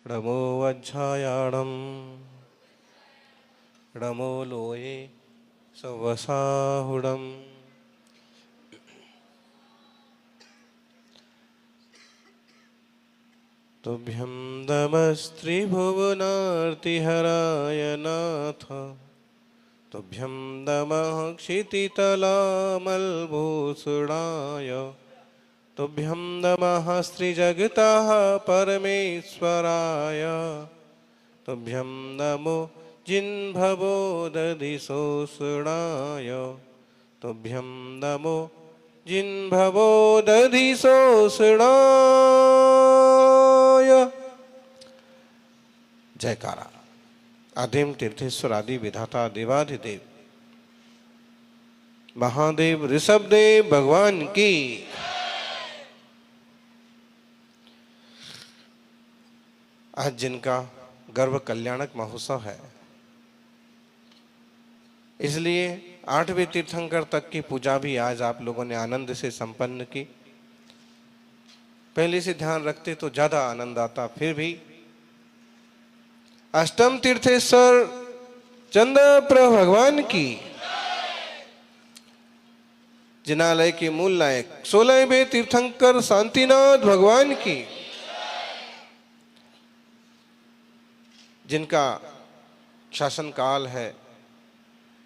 णमो वज्झायाणं णमो लोये सवसाहुडम् तुभ्यं नमस्त्रिभुवनार्तिहराय नाथ तुभ्यं नमः क्षितितलामलभूषणाय तुभ्यं नमः श्रीजगतः परमेश्वराय तुभ्यं नमो जिह्वबोधधिशोषणाय तुभ्यं नमो जिह्वबोधधिशोषणाय। जयकारा। आदिम तीर्थेश्वर आदि विधाता देवाधिदेव महादेव ऋषभदेव भगवान की। आज जिनका गर्भ कल्याणक महोत्सव है, इसलिए 8वें तीर्थंकर तक की पूजा भी आज आप लोगों ने आनंद से संपन्न की। पहले से ध्यान रखते तो ज्यादा आनंद आता। फिर भी अष्टम तीर्थेश्वर चंद्रप्रभ भगवान की, जिनालय के मूल नायक 16वें तीर्थंकर शांतिनाथ भगवान की, जिनका शासन काल है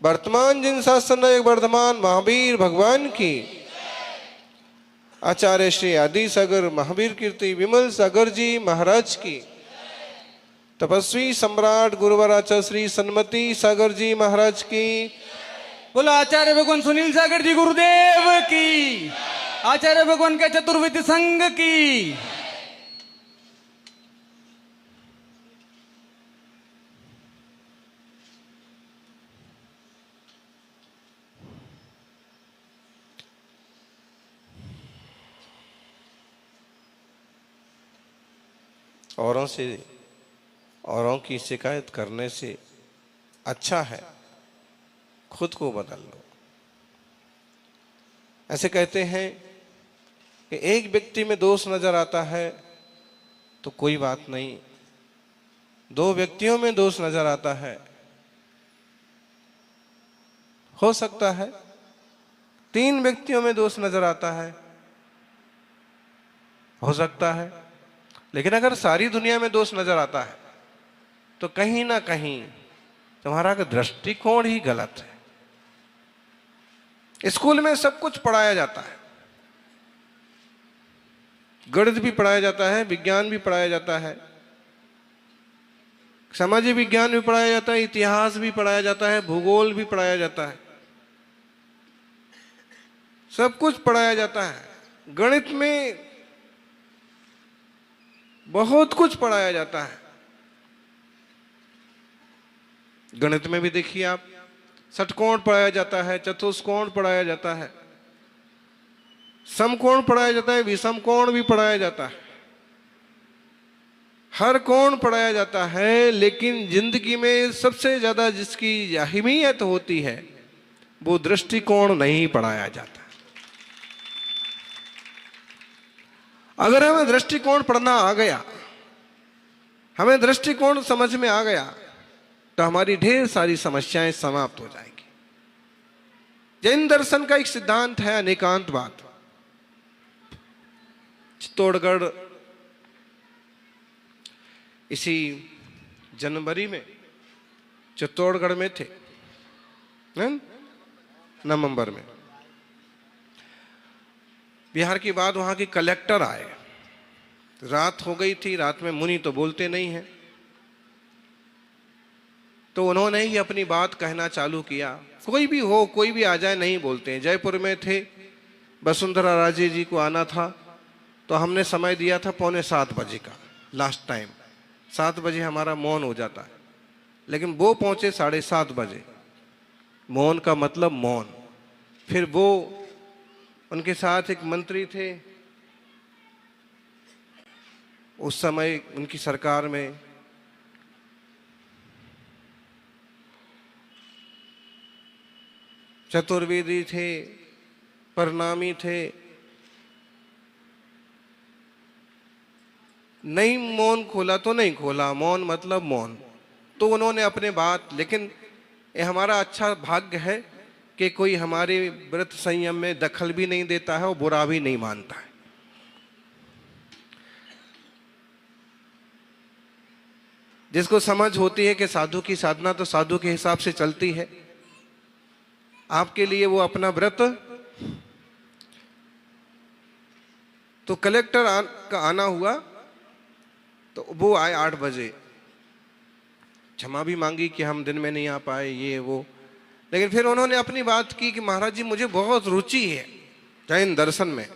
वर्तमान, जिन शासन वर्धमान महावीर भगवान की, आचार्य श्री आदि सागर महावीर कीर्ति विमल सागर जी महाराज की, तपस्वी सम्राट गुरुवर आचार्य श्री सन्मति सागर जी महाराज की, बोलो आचार्य भगवान सुनील सागर जी गुरुदेव की, आचार्य भगवान के चतुर्वेदी संघ की। औरों की शिकायत करने से अच्छा है खुद को बदल लो। ऐसे कहते हैं कि एक व्यक्ति में दोष नजर आता है तो कोई बात नहीं, 2 व्यक्तियों में दोष नजर आता है, हो सकता है 3 व्यक्तियों में दोष नजर आता है, हो सकता है। लेकिन अगर सारी दुनिया में दोष नजर आता है तो कहीं ना कहीं तुम्हारा दृष्टिकोण ही गलत है। स्कूल में सब कुछ पढ़ाया जाता है, गणित भी पढ़ाया जाता है, विज्ञान भी पढ़ाया जाता है, सामाजिक विज्ञान भी पढ़ाया जाता है, इतिहास भी पढ़ाया जाता है, भूगोल भी पढ़ाया जाता है, सब कुछ पढ़ाया जाता है। गणित में बहुत कुछ पढ़ाया जाता है। गणित में भी देखिए आप, षटकोण पढ़ाया जाता है, चतुष्कोण पढ़ाया जाता है, समकोण पढ़ाया जाता है, विषम कोण भी पढ़ाया जाता है, हर कोण पढ़ाया जाता है। लेकिन जिंदगी में सबसे ज्यादा जिसकी अहमियत होती है वो दृष्टिकोण नहीं पढ़ाया जाता। अगर हमें दृष्टिकोण पढ़ना आ गया, हमें दृष्टिकोण समझ में आ गया, तो हमारी ढेर सारी समस्याएं समाप्त हो जाएंगी। जैन दर्शन का एक सिद्धांत है अनेकांतवाद। चित्तौड़गढ़ इसी जनवरी में चित्तौड़गढ़ में थे, नवंबर में। बिहार की बात, वहां के कलेक्टर आए, रात हो गई थी, रात में मुनि तो बोलते नहीं हैं, तो उन्होंने ही अपनी बात कहना चालू किया। कोई भी हो, कोई भी आ जाए, नहीं बोलते हैं। जयपुर में थे, वसुंधरा राजे जी को आना था, तो हमने समय दिया था 6:45 बजे का, लास्ट टाइम 7 बजे हमारा मौन हो जाता है, लेकिन वो पहुंचे 7:30 बजे। मौन का मतलब मौन। फिर वो, उनके साथ एक मंत्री थे, उस समय उनकी सरकार में, चतुर्वेदी थे, प्रणामी थे, नहीं मौन खोला तो नहीं खोला, मौन मतलब मौन। तो उन्होंने अपने बात, लेकिन ये हमारा अच्छा भाग्य है कि कोई हमारे व्रत संयम में दखल भी नहीं देता है और बुरा भी नहीं मानता है। जिसको समझ होती है कि साधु की साधना तो साधु के हिसाब से चलती है, आपके लिए वो अपना व्रत। तो कलेक्टर का आना हुआ तो वो आए 8 बजे, क्षमा भी मांगी कि हम दिन में नहीं आ पाए ये वो, लेकिन फिर उन्होंने अपनी बात की कि महाराज जी मुझे बहुत रुचि है जैन दर्शन में।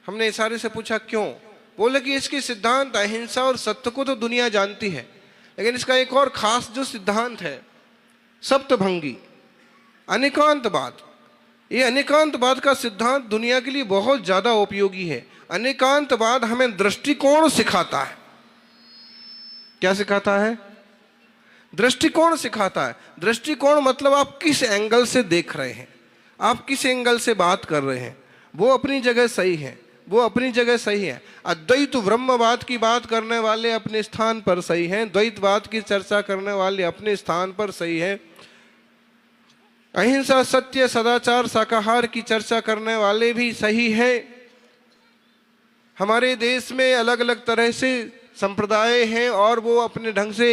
हमने इशारे से पूछा क्यों? बोले कि इसके सिद्धांत अहिंसा और सत्य को तो दुनिया जानती है, लेकिन इसका एक और खास जो सिद्धांत है सप्तभंगी अनेकांतवाद। ये अनेकांतवाद का सिद्धांत दुनिया के लिए बहुत ज्यादा उपयोगी है। अनेकांतवाद हमें दृष्टिकोण सिखाता है। क्या सिखाता है? दृष्टिकोण सिखाता है। दृष्टिकोण मतलब आप किस एंगल से देख रहे हैं, आप किस एंगल से बात कर रहे हैं, वो अपनी जगह सही है, वो अपनी जगह सही है। अद्वैत ब्रह्मवाद की बात करने वाले अपने स्थान पर सही हैं, द्वैतवाद की चर्चा करने वाले अपने स्थान पर सही है, अहिंसा सत्य सदाचार शाकाहार की चर्चा करने वाले भी सही है। हमारे देश में अलग अलग तरह से संप्रदाय हैं और वो अपने ढंग से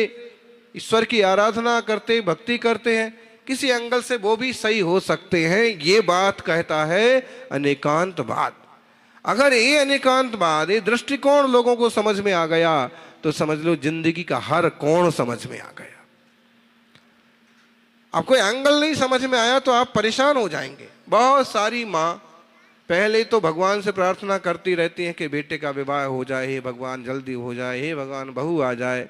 ईश्वर की आराधना करते, भक्ति करते हैं, किसी एंगल से वो भी सही हो सकते हैं। ये बात कहता है अनेकांतवाद। अगर ये अनेकांतवाद, ये दृष्टिकोण लोगों को समझ में आ गया तो समझ लो जिंदगी का हर कोण समझ में आ गया। आपको एंगल नहीं समझ में आया तो आप परेशान हो जाएंगे। बहुत सारी माँ पहले तो भगवान से प्रार्थना करती रहती हैं कि बेटे का विवाह हो जाए, हे भगवान जल्दी हो जाए, हे भगवान बहू आ जाए।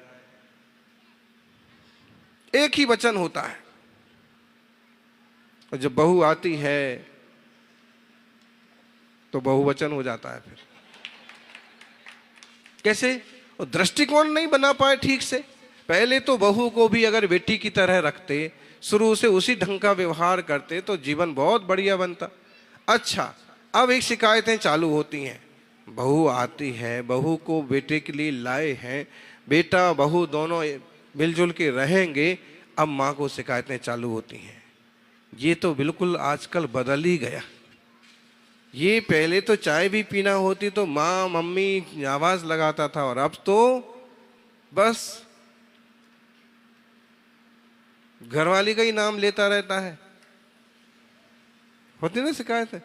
एक ही वचन होता है, और जब बहू आती है तो बहुवचन हो जाता है। फिर कैसे? वो दृष्टिकोण नहीं बना पाए ठीक से। पहले तो बहू को भी अगर बेटी की तरह रखते, शुरू से उसी ढंग का व्यवहार करते तो जीवन बहुत बढ़िया बनता। अच्छा, अब एक शिकायतें चालू होती हैं। बहू आती है, बहू को बेटे के लिए लाए हैं, बेटा बहू दोनों मिलजुल के रहेंगे, अब माँ को शिकायतें चालू होती हैं। ये तो बिल्कुल आजकल बदल ही गया। ये पहले तो चाय भी पीना होती तो माँ मम्मी आवाज लगाता था, और अब तो बस घरवाली का ही नाम लेता रहता है। होती ना शिकायत है?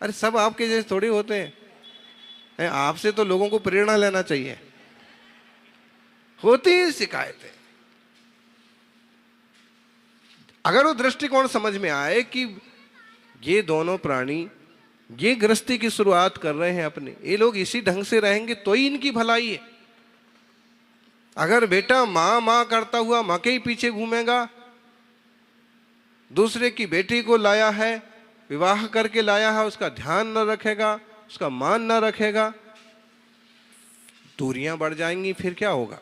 अरे सब आपके जैसे थोड़ी होते हैं, आपसे तो लोगों को प्रेरणा लेना चाहिए। होती है शिकायतें। अगर वो दृष्टिकोण समझ में आए कि ये दोनों प्राणी ये गृहस्थी की शुरुआत कर रहे हैं अपने, ये लोग इसी ढंग से रहेंगे तो ही इनकी भलाई है। अगर बेटा माँ माँ करता हुआ माँ के ही पीछे घूमेगा, दूसरे की बेटी को लाया है, विवाह करके लाया है, उसका ध्यान न रखेगा, उसका मान न रखेगा, दूरियां बढ़ जाएंगी, फिर क्या होगा?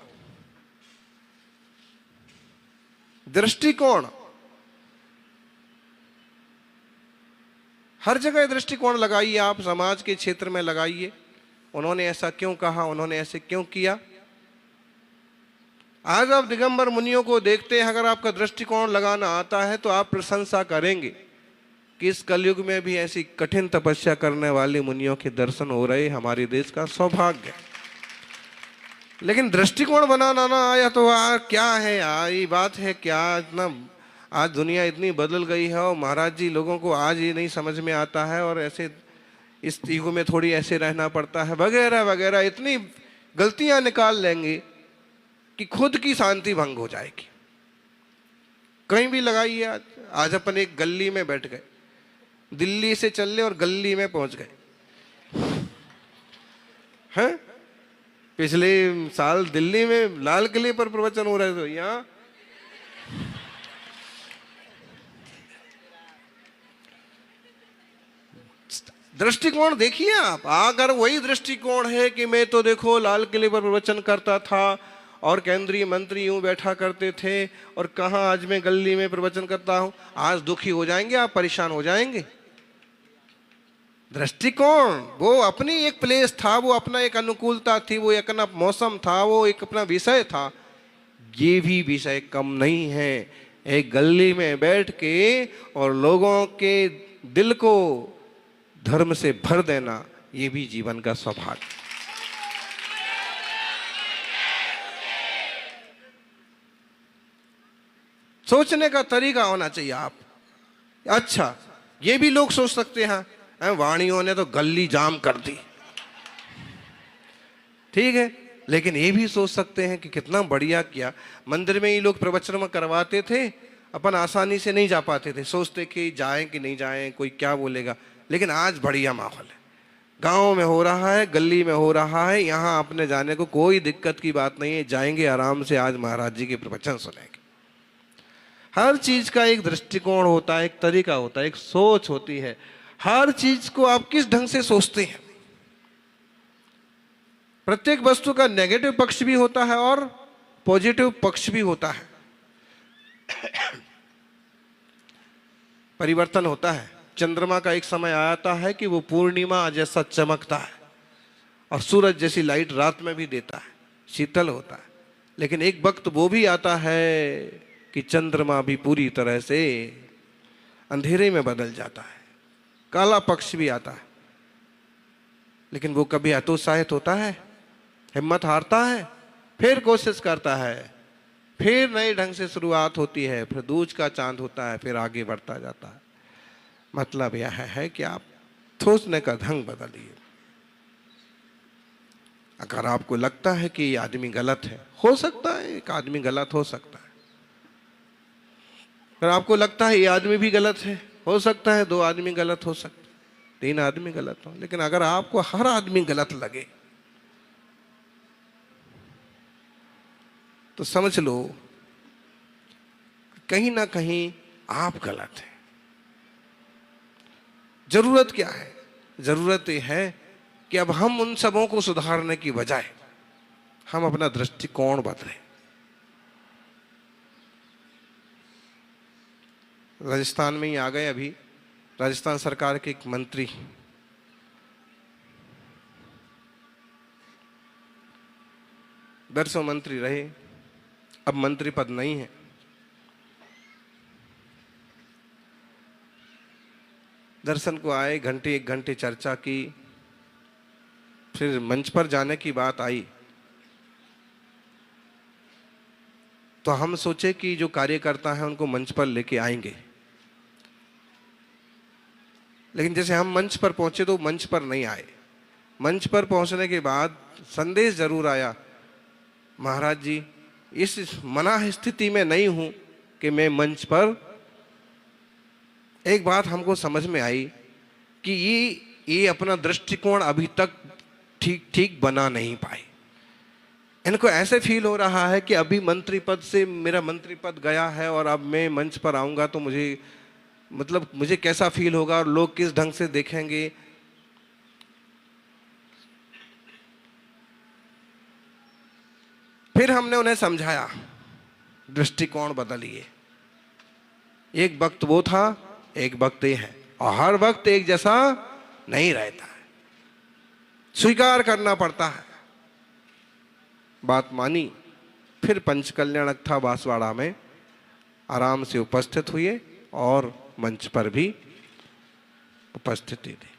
दृष्टिकोण, हर जगह दृष्टिकोण लगाइए, आप समाज के क्षेत्र में लगाइए। उन्होंने ऐसा क्यों कहा, उन्होंने ऐसे क्यों किया। आज आप दिगंबर मुनियों को देखते हैं, अगर आपका दृष्टिकोण लगाना आता है तो आप प्रशंसा करेंगे कि इस कलयुग में भी ऐसी कठिन तपस्या करने वाले मुनियों के दर्शन हो रहे, हमारे देश का सौभाग्य। लेकिन दृष्टिकोण बनाना ना आया तो क्या है यार, ये बात है क्या? इतना आज दुनिया इतनी बदल गई है और महाराज जी लोगों को आज ये नहीं समझ में आता है, और ऐसे इस ईगो में थोड़ी ऐसे रहना पड़ता है वगैरह वगैरह, इतनी गलतियां निकाल लेंगे कि खुद की शांति भंग हो जाएगी। कहीं भी लगाइए। आज अपन एक गली में बैठ गए, दिल्ली से चल और गली में पहुंच गए हैं। पिछले साल दिल्ली में लाल किले पर प्रवचन हो रहे थे, यहाँ दृष्टिकोण देखिए आप। अगर वही दृष्टिकोण है कि मैं तो देखो लाल किले पर प्रवचन करता था और केंद्रीय मंत्री यूं बैठा करते थे, और कहाँ आज मैं गली में प्रवचन करता हूं, आज दुखी हो जाएंगे आप, परेशान हो जाएंगे। दृष्टिकोण, वो अपनी एक प्लेस था, वो अपना एक अनुकूलता थी, वो एक अपना मौसम था, वो एक अपना विषय था। ये भी विषय कम नहीं है। एक गली में बैठ के और लोगों के दिल को धर्म से भर देना, ये भी जीवन का सौभाग्य। सोचने का तरीका होना चाहिए आप। अच्छा, ये भी लोग सोच सकते हैं वाणियों ने तो गली जाम कर दी, ठीक है, लेकिन ये भी सोच सकते हैं कि कितना बढ़िया किया। मंदिर में ही लोग प्रवचन करवाते थे, अपन आसानी से नहीं जा पाते थे, सोचते कि जाएं कि नहीं जाएं, कोई क्या बोलेगा। लेकिन आज बढ़िया माहौल है, गांव में हो रहा है, गली में हो रहा है, यहाँ अपने जाने को कोई दिक्कत की बात नहीं है, जाएंगे आराम से, आज महाराज जी के प्रवचन सुनेंगे। हर चीज का एक दृष्टिकोण होता है, एक तरीका होता है, एक सोच होती है। हर चीज को आप किस ढंग से सोचते हैं। प्रत्येक वस्तु का नेगेटिव पक्ष भी होता है और पॉजिटिव पक्ष भी होता है। परिवर्तन होता है। चंद्रमा का एक समय आता है कि वो पूर्णिमा जैसा चमकता है और सूरज जैसी लाइट रात में भी देता है, शीतल होता है। लेकिन एक वक्त वो भी आता है कि चंद्रमा भी पूरी तरह से अंधेरे में बदल जाता है, काला पक्ष भी आता है। लेकिन वो कभी हतोत्साहित होता है, हिम्मत हारता है, फिर कोशिश करता है, फिर नए ढंग से शुरुआत होती है, फिर दूज का चांद होता है, फिर आगे बढ़ता जाता है। मतलब यह है कि आप सोचने का ढंग बदलिए। अगर आपको लगता है कि ये आदमी गलत है, हो सकता है एक आदमी गलत हो सकता है। अगर आपको लगता है ये आदमी भी गलत है, हो सकता है 2 आदमी गलत हो सकते, 3 आदमी गलत हो। लेकिन अगर आपको हर आदमी गलत लगे तो समझ लो कहीं ना कहीं आप गलत हैं। जरूरत क्या है? जरूरत यह है कि अब हम उन सबों को सुधारने की बजाय हम अपना दृष्टिकोण बदलें। राजस्थान में ही आ गए, अभी राजस्थान सरकार के एक मंत्री बरसों मंत्री रहे, अब मंत्री पद नहीं है। दर्शन को आए, घंटे 1 घंटे चर्चा की, फिर मंच पर जाने की बात आई तो हम सोचे कि जो कार्यकर्ता हैं उनको मंच पर लेके आएंगे। लेकिन जैसे हम मंच पर पहुंचे तो मंच पर नहीं आए। मंच पर पहुंचने के बाद संदेश जरूर आया, महाराज जी इस मनाह स्थिति में नहीं हूं कि मैं मंच पर। एक बात हमको समझ में आई कि ये अपना दृष्टिकोण अभी तक ठीक बना नहीं पाए। इनको ऐसे फील हो रहा है कि अभी मंत्री पद से मेरा मंत्री पद गया है और अब मैं मंच पर आऊंगा तो मुझे कैसा फील होगा और लोग किस ढंग से देखेंगे। फिर हमने उन्हें समझाया, दृष्टिकोण बदलिए। एक वक्त वो था, एक वक्त ये है, और हर वक्त एक जैसा नहीं रहता है, स्वीकार करना पड़ता है। बात मानी, फिर पंचकल्याणक बांसवाड़ा में आराम से उपस्थित हुए और मंच पर भी उपस्थिति दी।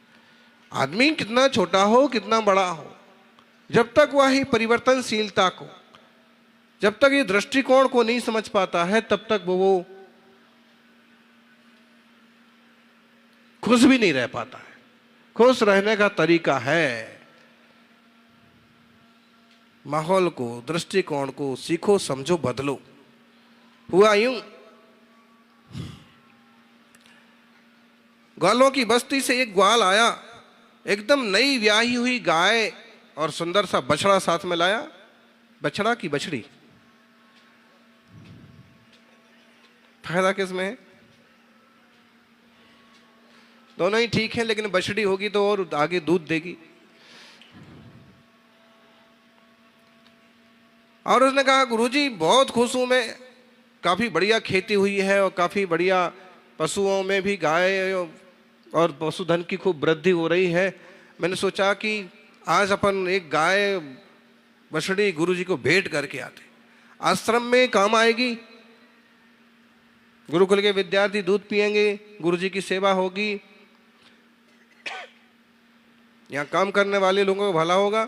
आदमी कितना छोटा हो कितना बड़ा हो, जब तक वह ही परिवर्तनशीलता को, जब तक ये दृष्टिकोण को नहीं समझ पाता है, तब तक वो खुश भी नहीं रह पाता है। खुश रहने का तरीका है माहौल को, दृष्टिकोण को सीखो, समझो, बदलो। हुआ यूं, ग्वालों की बस्ती से एक ग्वाल आया, एकदम नई ब्याही हुई गाय और सुंदर सा बछड़ा साथ में लाया। बछड़ा की बछड़ी, फायदा किसमें है? दोनों ही ठीक है, लेकिन बछड़ी होगी तो और आगे दूध देगी। और उसने कहा, गुरुजी बहुत खुश हूं मैं, काफी बढ़िया खेती हुई है और काफी बढ़िया पशुओं में भी गाय और पशुधन की खूब वृद्धि हो रही है। मैंने सोचा कि आज अपन एक गाय बछड़ी गुरुजी को भेंट करके आते, आश्रम में काम आएगी। गुरुकुल के विद्यार्थी दूध पिएंगे, गुरुजी की सेवा होगी, यहाँ काम करने वाले लोगों को भला होगा।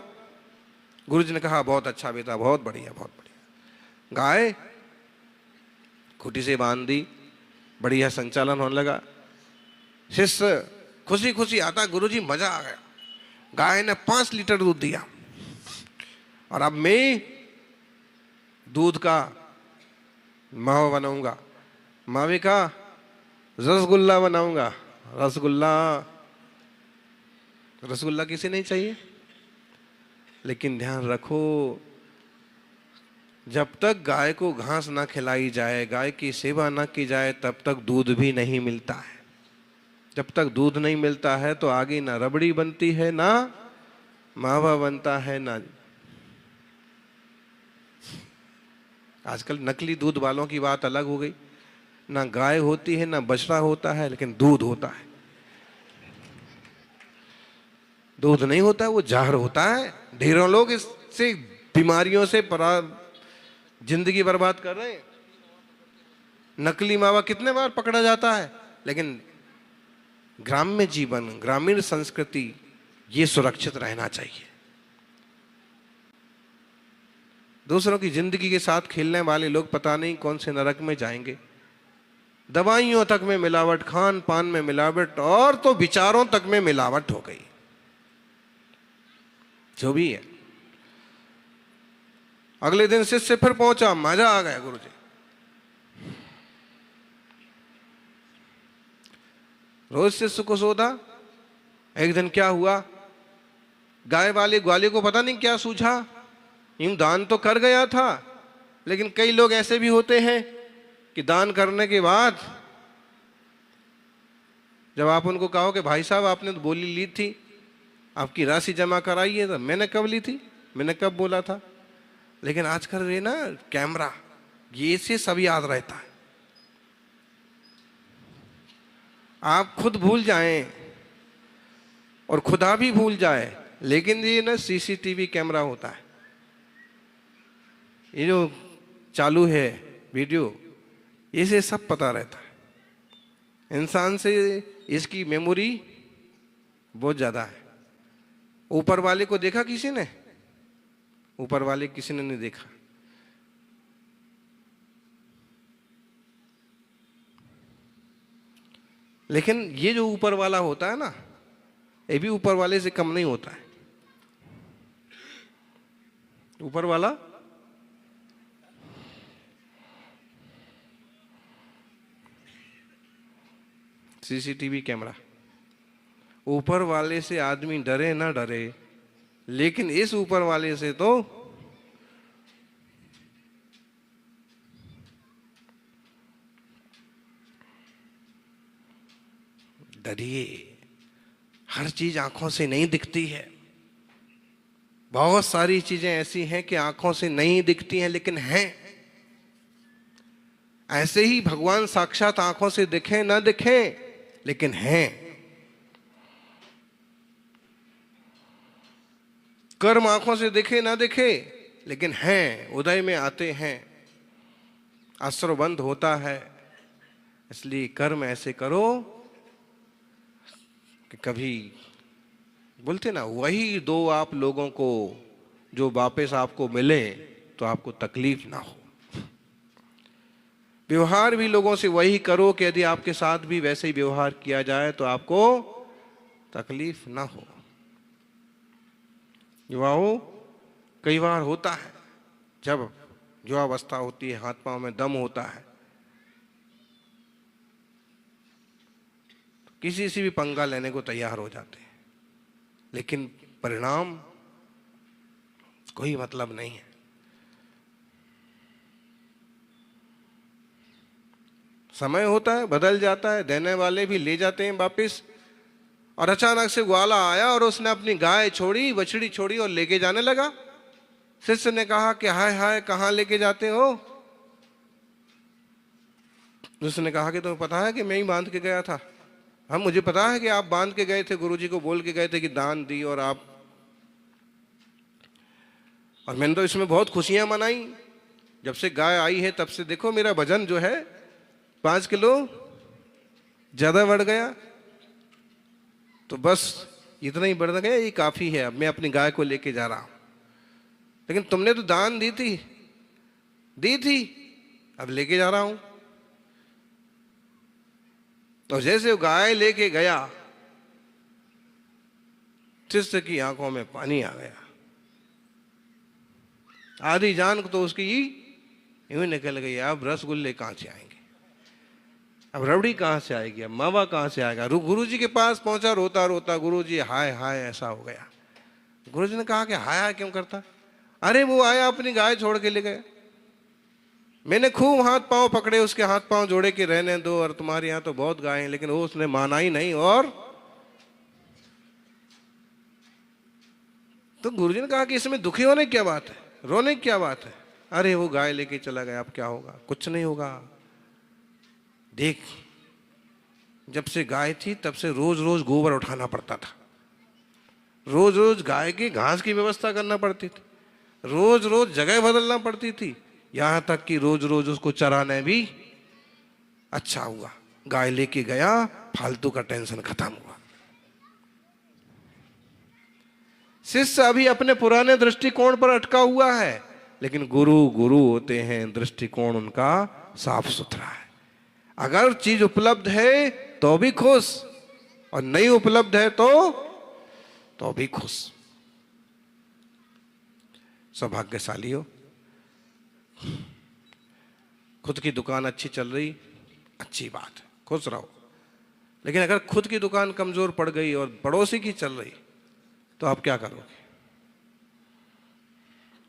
गुरुजी ने कहा बहुत अच्छा बेटा, बहुत बढ़िया बहुत बढ़िया। गाय खूंटी से बांध दी, बढ़िया संचालन होने लगा। शिष्य खुशी खुशी आता, गुरुजी मजा आ गया, गाय ने 5 लीटर दूध दिया और अब मैं दूध का मावा बनाऊंगा, मावे का रसगुल्ला बनाऊंगा। रसगुल्ला रसगुल्ला किसे नहीं चाहिए, लेकिन ध्यान रखो, जब तक गाय को घास ना खिलाई जाए, गाय की सेवा ना की जाए, तब तक दूध भी नहीं मिलता है। जब तक दूध नहीं मिलता है तो आगे ना रबड़ी बनती है, ना मावा बनता है, ना आजकल नकली दूध वालों की बात अलग हो गई। ना गाय होती है, ना बछड़ा होता है, लेकिन दूध होता है। दूध नहीं होता है, वो जहर होता है। ढेरों लोग इससे बीमारियों से जिंदगी बर्बाद कर रहे हैं। नकली मावा कितने बार पकड़ा जाता है, लेकिन ग्राम्य जीवन, ग्रामीण संस्कृति, ये सुरक्षित रहना चाहिए। दूसरों की जिंदगी के साथ खेलने वाले लोग पता नहीं कौन से नरक में जाएंगे। दवाइयों तक में मिलावट, खान पान में मिलावट, और तो विचारों तक में मिलावट हो गई। जो भी है, अगले दिन शिष्य फिर पहुंचा, मजा आ गया गुरुजी। रोज शिष्य को सोधा। एक दिन क्या हुआ, गाय वाले ग्वाले को पता नहीं क्या सूझा, यूं दान तो कर गया था, लेकिन कई लोग ऐसे भी होते हैं कि दान करने के बाद जब आप उनको कहो कि भाई साहब आपने तो बोली ली थी, आपकी राशि जमा कराइए, तो मैंने कब ली थी, मैंने कब बोला था। लेकिन आजकल ये ना कैमरा, ये से सब याद रहता है। आप खुद भूल जाएं और खुदा भी भूल जाए, लेकिन ये ना सीसीटीवी कैमरा होता है, ये जो चालू है वीडियो, इसे सब पता रहता है। इंसान से इसकी मेमोरी बहुत ज्यादा है। ऊपर वाले को देखा किसी ने? ऊपर वाले किसी ने नहीं देखा। लेकिन ये जो ऊपर वाला होता है ना, ये भी ऊपर वाले से कम नहीं होता है। ऊपर वाला सीसीटीवी कैमरा, ऊपर वाले से आदमी डरे ना डरे, लेकिन इस ऊपर वाले से तो डरिए। हर चीज आंखों से नहीं दिखती है। बहुत सारी चीजें ऐसी हैं कि आंखों से नहीं दिखती हैं, लेकिन हैं। ऐसे ही भगवान साक्षात आंखों से दिखे ना दिखे, लेकिन हैं। कर्म आंखों से दिखे ना दिखे, लेकिन हैं, उदय में आते हैं, आश्रबंध होता है। इसलिए कर्म ऐसे करो कि कभी बोलते ना, वही दो आप लोगों को जो वापस आपको मिले तो आपको तकलीफ ना हो। व्यवहार भी लोगों से वही करो कि यदि आपके साथ भी वैसे ही व्यवहार किया जाए तो आपको तकलीफ ना हो। युवाओं, कई बार होता है जब युवावस्था होती है, हाथ पांव में दम होता है, किसी से भी पंगा लेने को तैयार हो जाते हैं, लेकिन परिणाम कोई मतलब नहीं है। समय होता है, बदल जाता है, देने वाले भी ले जाते हैं वापिस। और अचानक से ग्वाला आया और उसने अपनी गाय छोड़ी, बछड़ी छोड़ी और लेके जाने लगा। शिष्य ने कहा कि हाय हाय, कहाँ लेके जाते हो? उसने कहा कि तुम्हें पता है कि मैं ही बांध के गया था। हम, मुझे पता है कि आप बांध के गए थे, गुरुजी को बोल के गए थे कि दान दी, और मैंने तो इसमें बहुत खुशियां मनाई। जब से गाय आई है तब से देखो मेरा वजन जो है 5 किलो ज्यादा बढ़ गया। तो बस इतना ही बढ़ गया, ये काफी है। अब मैं अपनी गाय को लेके जा रहा हूं। लेकिन तुमने तो दान दी थी, अब लेके जा रहा हूं। तो जैसे वो गाय लेके गया, शिष्य की आंखों में पानी आ गया। आधी जान तो उसकी यूं निकल गई। अब रसगुल्ले कहां से आएंगे, अब रबड़ी कहां से आएगी, अब मावा कहां से आएगा। गुरुजी के पास पहुंचा रोता रोता, गुरुजी हाय हाय ऐसा हो गया। गुरुजी ने कहा कि हाय हाय क्यों करता। अरे वो आया अपनी गाय छोड़ के ले गया। मैंने खूब हाथ पांव पकड़े, उसके हाथ पांव जोड़े के रहने दो, और तुम्हारे यहां तो बहुत गाय हैं, लेकिन वो उसने माना ही नहीं। और तो गुरुजी ने कहा कि इसमें दुखी होने की क्या बात है, रोने की क्या बात है। अरे वो गाय लेके चला गया, अब क्या होगा, कुछ नहीं होगा। देख, जब से गाय थी तब से रोज रोज गोबर उठाना पड़ता था, रोज रोज गाय की घास की व्यवस्था करना पड़ती थी, रोज रोज जगह बदलना पड़ती थी, यहां तक कि रोज रोज उसको चराने भी। अच्छा हुआ गाय लेके गया, फालतू का टेंशन खत्म हुआ। शिष्य अभी अपने पुराने दृष्टिकोण पर अटका हुआ है, लेकिन गुरु गुरु होते हैं, दृष्टिकोण उनका साफ सुथरा है। अगर चीज उपलब्ध है तो भी खुश, और नहीं उपलब्ध है तो भी खुश। सौभाग्यशाली हो। खुद की दुकान अच्छी चल रही, अच्छी बात है, खुश रहो। लेकिन अगर खुद की दुकान कमजोर पड़ गई और पड़ोसी की चल रही, तो आप क्या करोगे?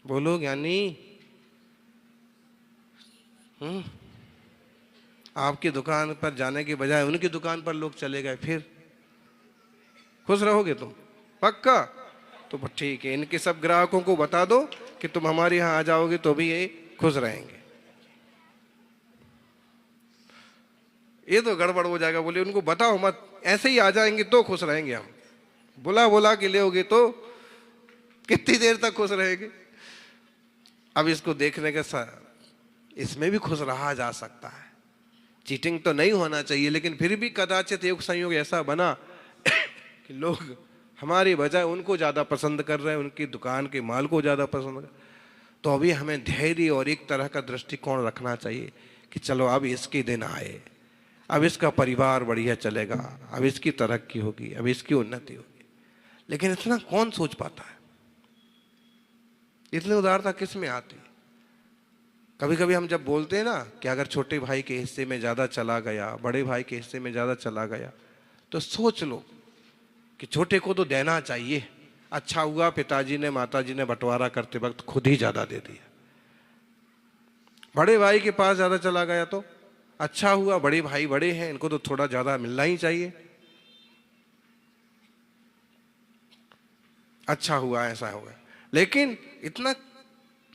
बोलो ज्ञानी। आपकी दुकान पर जाने के बजाय उनकी दुकान पर लोग चले गए, फिर खुश रहोगे तुम? पक्का? तो ठीक है, इनके सब ग्राहकों को बता दो कि तुम हमारे यहां आ जाओगे तो भी ये खुश रहेंगे। ये तो गड़बड़ हो जाएगा। बोले उनको बताओ मत, ऐसे ही आ जाएंगे तो खुश रहेंगे हम। बुला के ले तो कितनी देर तक खुश रहेंगे? अब इसको देखने के साथ इसमें भी खुश रहा जा सकता है। चीटिंग तो नहीं होना चाहिए, लेकिन फिर भी कदाचित एक संयोग ऐसा बना कि लोग हमारी बजाय उनको ज्यादा पसंद कर रहे हैं, उनकी दुकान के माल को ज्यादा पसंद कर। तो अभी हमें धैर्य और एक तरह का दृष्टिकोण रखना चाहिए कि चलो अब इसके दिन आए, अब इसका परिवार बढ़िया चलेगा, अब इसकी तरक्की होगी, अब इसकी उन्नति होगी। लेकिन इतना कौन सोच पाता है? इतनी उदारता किस में आती? कभी कभी हम जब बोलते हैं ना कि अगर छोटे भाई के हिस्से में ज्यादा चला गया, बड़े भाई के हिस्से में ज्यादा चला गया, तो सोच लो कि छोटे को तो देना चाहिए। अच्छा हुआ पिताजी ने माताजी ने बंटवारा करते वक्त खुद ही ज्यादा दे दिया। बड़े भाई के पास ज्यादा चला गया तो अच्छा हुआ, बड़े भाई बड़े हैं, इनको तो थोड़ा ज्यादा मिलना ही चाहिए। अच्छा हुआ, ऐसा हो गया। लेकिन इतना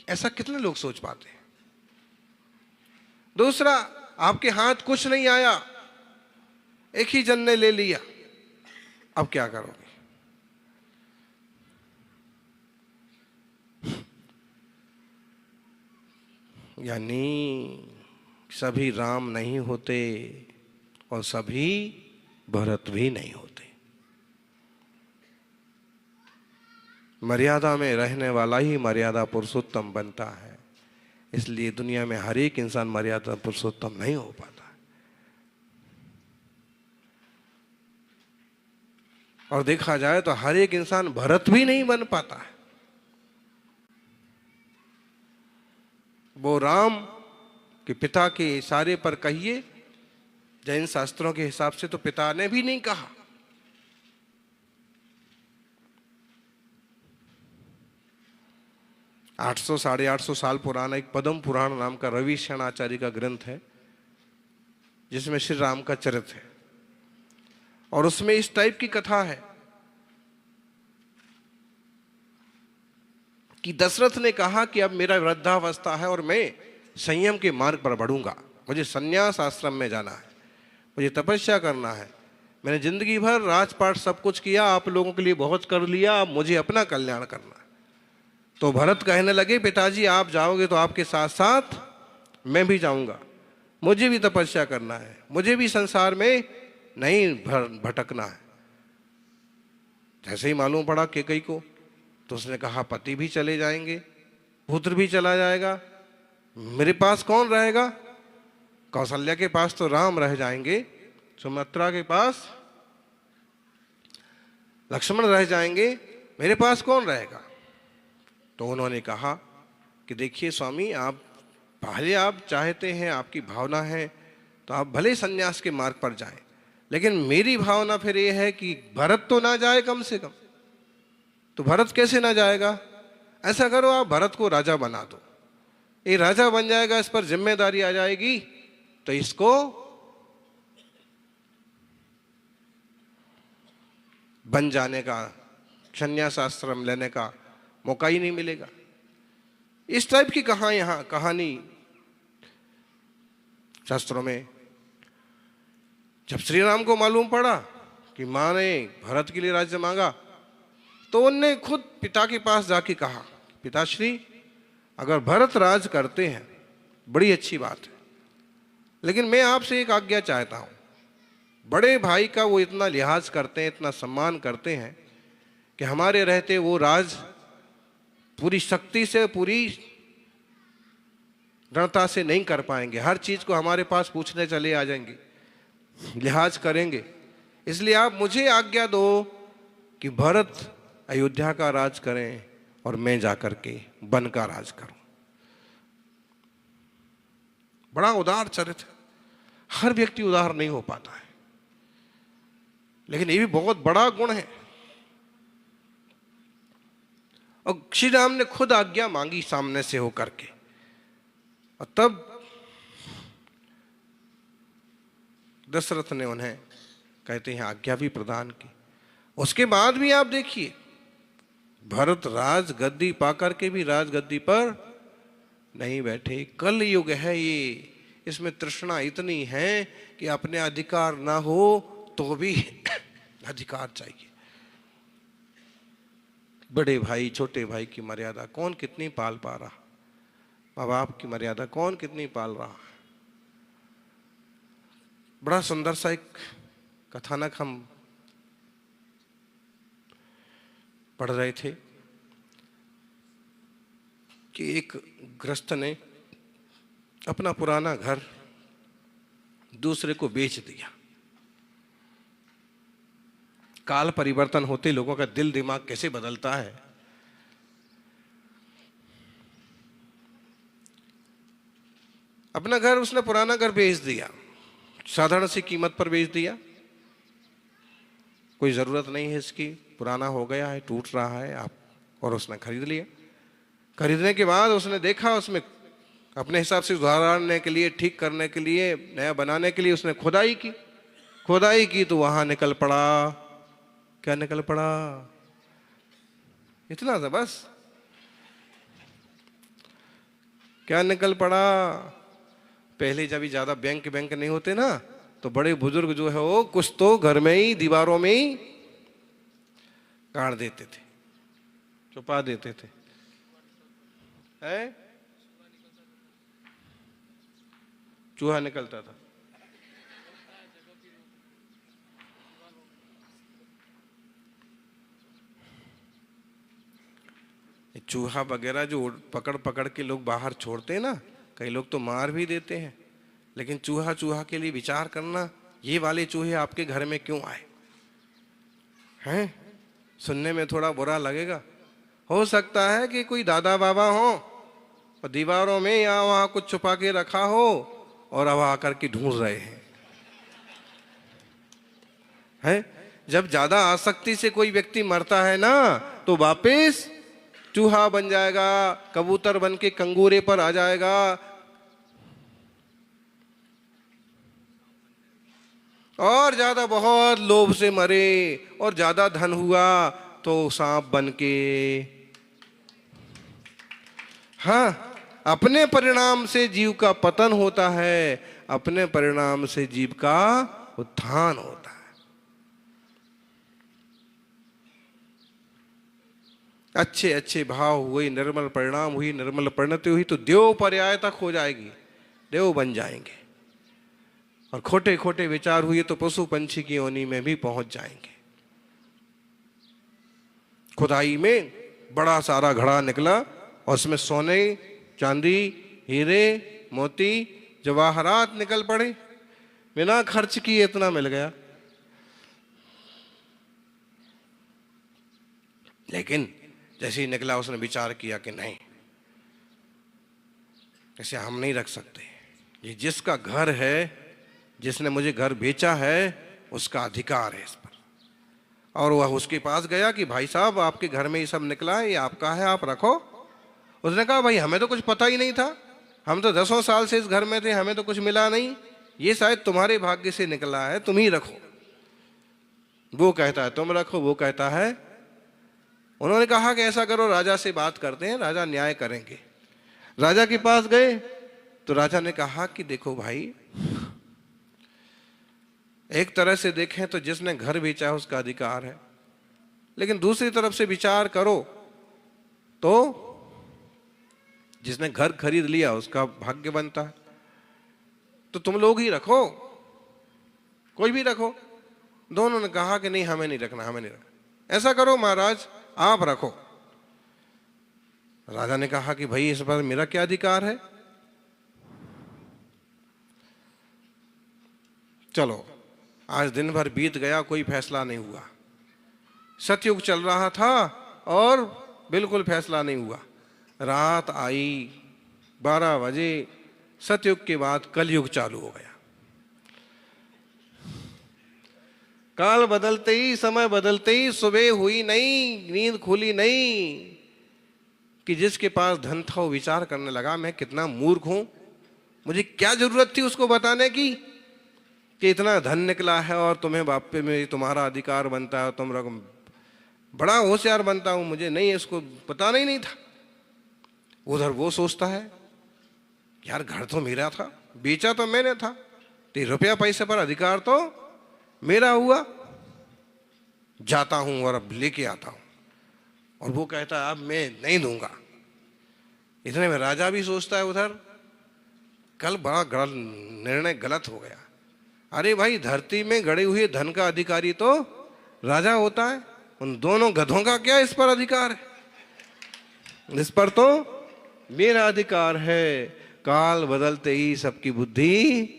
ऐसा कितने लोग सोच पाते हैं? दूसरा, आपके हाथ कुछ नहीं आया, एक ही जन ने ले लिया, अब क्या करोगे? यानी सभी राम नहीं होते और सभी भरत भी नहीं होते। मर्यादा में रहने वाला ही मर्यादा पुरुषोत्तम बनता है। इसलिए दुनिया में हर एक इंसान मर्यादा पुरुषोत्तम नहीं हो पाता। और देखा जाए तो हर एक इंसान भरत भी नहीं बन पाता है। वो राम के पिता के इशारे पर कहिए, जैन शास्त्रों के हिसाब से तो पिता ने भी नहीं कहा। साढ़े 800 साल पुराना एक पद्म पुराण नाम का रविशरण आचार्य का ग्रंथ है, जिसमें श्री राम का चरित्र है। और उसमें इस टाइप की कथा है कि दशरथ ने कहा कि अब मेरा वृद्धावस्था है और मैं संयम के मार्ग पर बढ़ूंगा, मुझे संन्यास आश्रम में जाना है, मुझे तपस्या करना है, मैंने जिंदगी भर राजपाट सब कुछ किया, आप लोगों के लिए बहुत कर लिया, अब मुझे अपना कल्याण करना है। तो भरत कहने लगे, पिताजी आप जाओगे तो आपके साथ साथ मैं भी जाऊंगा, मुझे भी तपस्या करना है, मुझे भी संसार में नहीं भटकना है। जैसे ही मालूम पड़ा कैकेयी को, तो उसने कहा पति भी चले जाएंगे, पुत्र भी चला जाएगा, मेरे पास कौन रहेगा? कौशल्या के पास तो राम रह जाएंगे, सुमित्रा के पास लक्ष्मण रह जाएंगे, मेरे पास कौन रहेगा? तो उन्होंने कहा कि देखिए स्वामी, आप पहले आप चाहते हैं, आपकी भावना है, तो आप भले संन्यास के मार्ग पर जाएं, लेकिन मेरी भावना फिर ये है कि भरत तो ना जाए कम से कम। तो भरत कैसे ना जाएगा? ऐसा करो, आप भरत को राजा बना दो, ये राजा बन जाएगा, इस पर जिम्मेदारी आ जाएगी, तो इसको बन जाने का, संन्यास आश्रम लेने का मौका ही नहीं मिलेगा। इस टाइप की कहानी शास्त्रों में। जब श्री राम को मालूम पड़ा कि माँ ने भरत के लिए राज्य मांगा, तो उनने खुद पिता के पास जाके कहा, पिताश्री अगर भरत राज करते हैं बड़ी अच्छी बात है, लेकिन मैं आपसे एक आज्ञा चाहता हूँ। बड़े भाई का वो इतना लिहाज करते हैं, इतना सम्मान करते हैं कि हमारे रहते वो राज पूरी शक्ति से, पूरी दृढ़ता से नहीं कर पाएंगे, हर चीज को हमारे पास पूछने चले आ जाएंगे, लिहाज करेंगे। इसलिए आप मुझे आज्ञा दो कि भरत अयोध्या का राज करें और मैं जाकर के वन का राज करूं। बड़ा उदार चरित्र, हर व्यक्ति उदार नहीं हो पाता है, लेकिन ये भी बहुत बड़ा गुण है। और श्री राम ने खुद आज्ञा मांगी सामने से होकर के, और तब दशरथ ने उन्हें कहते हैं आज्ञा भी प्रदान की। उसके बाद भी आप देखिए, भरत राज गद्दी पाकर के भी राज गद्दी पर नहीं बैठे। कल युग है ये, इसमें तृष्णा इतनी है कि अपने अधिकार ना हो तो भी अधिकार चाहिए। बड़े भाई छोटे भाई की मर्यादा कौन कितनी पाल पा रहा, माँ बाप की मर्यादा कौन कितनी पाल रहा है। बड़ा सुंदर सा एक कथानक हम पढ़ रहे थे कि एक गृहस्थ ने अपना पुराना घर दूसरे को बेच दिया। काल परिवर्तन होते लोगों का दिल दिमाग कैसे बदलता है। अपना घर, उसने पुराना घर बेच दिया, साधारण सी कीमत पर बेच दिया, कोई जरूरत नहीं है इसकी, पुराना हो गया है, टूट रहा है आप, और उसने खरीद लिया। खरीदने के बाद उसने देखा उसमें अपने हिसाब से सुधारने के लिए, ठीक करने के लिए, नया बनाने के लिए उसने खुदाई की। खुदाई की तो वहां निकल पड़ा, क्या निकल पड़ा? इतना था बस। क्या निकल पड़ा? पहले जब भी ज्यादा बैंक नहीं होते ना, तो बड़े बुजुर्ग जो है वो कुछ तो घर में ही, दीवारों में ही गाड़ देते थे, छुपा देते थे। है? चूहा निकलता था। चूहा वगैरह जो पकड़ पकड़ के लोग बाहर छोड़ते हैं ना, कई लोग तो मार भी देते हैं, लेकिन चूहा के लिए विचार करना, ये वाले चूहे आपके घर में क्यों आए हैं? सुनने में थोड़ा बुरा लगेगा। हो सकता है कि कोई दादा बाबा हो और दीवारों में या वहां कुछ छुपा के रखा हो और अब आकर के ढूंढ रहे हैं। जब ज्यादा आसक्ति से कोई व्यक्ति मरता है ना, तो वापिस चूहा बन जाएगा, कबूतर बन के कंगूरे पर आ जाएगा। और ज्यादा बहुत लोभ से मरे और ज्यादा धन हुआ तो सांप बन के। हाँ, अपने परिणाम से जीव का पतन होता है, अपने परिणाम से जीव का उत्थान होता है। अच्छे अच्छे भाव हुए, निर्मल परिणाम हुई, निर्मल परिणति हुई तो देव पर्याय तक हो जाएगी, देव बन जाएंगे। और खोटे खोटे विचार हुए तो पशु पंछी की योनि में भी पहुंच जाएंगे। खुदाई में बड़ा सारा घड़ा निकला और उसमें सोने, चांदी, हीरे, मोती, जवाहरात निकल पड़े, बिना खर्च किए इतना मिल गया। लेकिन जैसे ही निकला उसने विचार किया कि नहीं, ऐसे हम नहीं रख सकते। ये जिसका घर है, जिसने मुझे घर बेचा है, उसका अधिकार है इस पर। और वह उसके पास गया कि भाई साहब आपके घर में ये सब निकला है, ये आपका है, आप रखो। उसने कहा भाई हमें तो कुछ पता ही नहीं था, हम तो 10 साल से इस घर में थे, हमें तो कुछ मिला नहीं, ये शायद तुम्हारे भाग्य से निकला है, तुम ही रखो। वो कहता है तुम रखो, वो कहता है। उन्होंने कहा कि ऐसा करो, राजा से बात करते हैं, राजा न्याय करेंगे। राजा के पास गए तो राजा ने कहा कि देखो भाई, एक तरह से देखें तो जिसने घर बेचा है उसका अधिकार है, लेकिन दूसरी तरफ से विचार करो तो जिसने घर खरीद लिया उसका भाग्य बनता है। तो तुम लोग ही रखो, कोई भी रखो। दोनों ने कहा कि नहीं हमें नहीं रखना, हमें नहीं रखना। ऐसा करो महाराज आप रखो। राजा ने कहा कि भाई इस पर मेरा क्या अधिकार है। चलो आज दिन भर बीत गया, कोई फैसला नहीं हुआ। सतयुग चल रहा था और बिल्कुल फैसला नहीं हुआ। रात आई, 12 बजे, सतयुग के बाद कलयुग चालू हो गया। काल बदलते ही, समय बदलते ही सुबह हुई नहीं, नींद खुली नहीं कि जिसके पास धन था वो विचार करने लगा मैं कितना मूर्ख हूं, मुझे क्या जरूरत थी उसको बताने की कि इतना धन निकला है और तुम्हें बाप पे में तुम्हारा अधिकार बनता है, तुम रकम बड़ा होशियार बनता हूं, मुझे नहीं इसको पता नहीं था। उधर वो सोचता है यार घर तो मेरा था, बेचा तो मैंने था, तो रुपया पैसे पर अधिकार तो मेरा हुआ, जाता हूं और अब लेके आता हूं। और वो कहता है अब मैं नहीं दूंगा। इतने में राजा भी सोचता है उधर कल बड़ा निर्णय गलत हो गया। अरे भाई धरती में गड़े हुए धन का अधिकारी तो राजा होता है, उन दोनों गधों का क्या इस पर अधिकार है, इस पर तो मेरा अधिकार है। काल बदलते ही सबकी बुद्धि,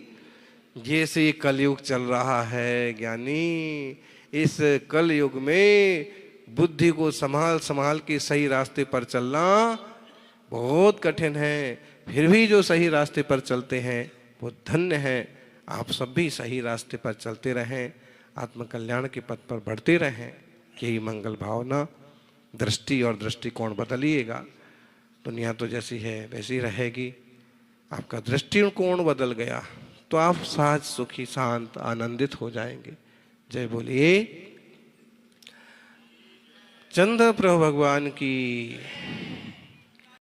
जैसे कलयुग चल रहा है ज्ञानी, इस कलयुग में बुद्धि को संभाल संभाल के सही रास्ते पर चलना बहुत कठिन है। फिर भी जो सही रास्ते पर चलते हैं वो धन्य हैं। आप सब भी सही रास्ते पर चलते रहें, आत्मकल्याण के पथ पर बढ़ते रहें। यही मंगल भावना, दृष्टि और दृष्टिकोण बदलिएगा, दुनिया तो जैसी है वैसी रहेगी। आपका दृष्टिकोण बदल गया तो आप सहज, सुखी, शांत, आनंदित हो जाएंगे। जय बोलिए चंद्र प्रभु भगवान की।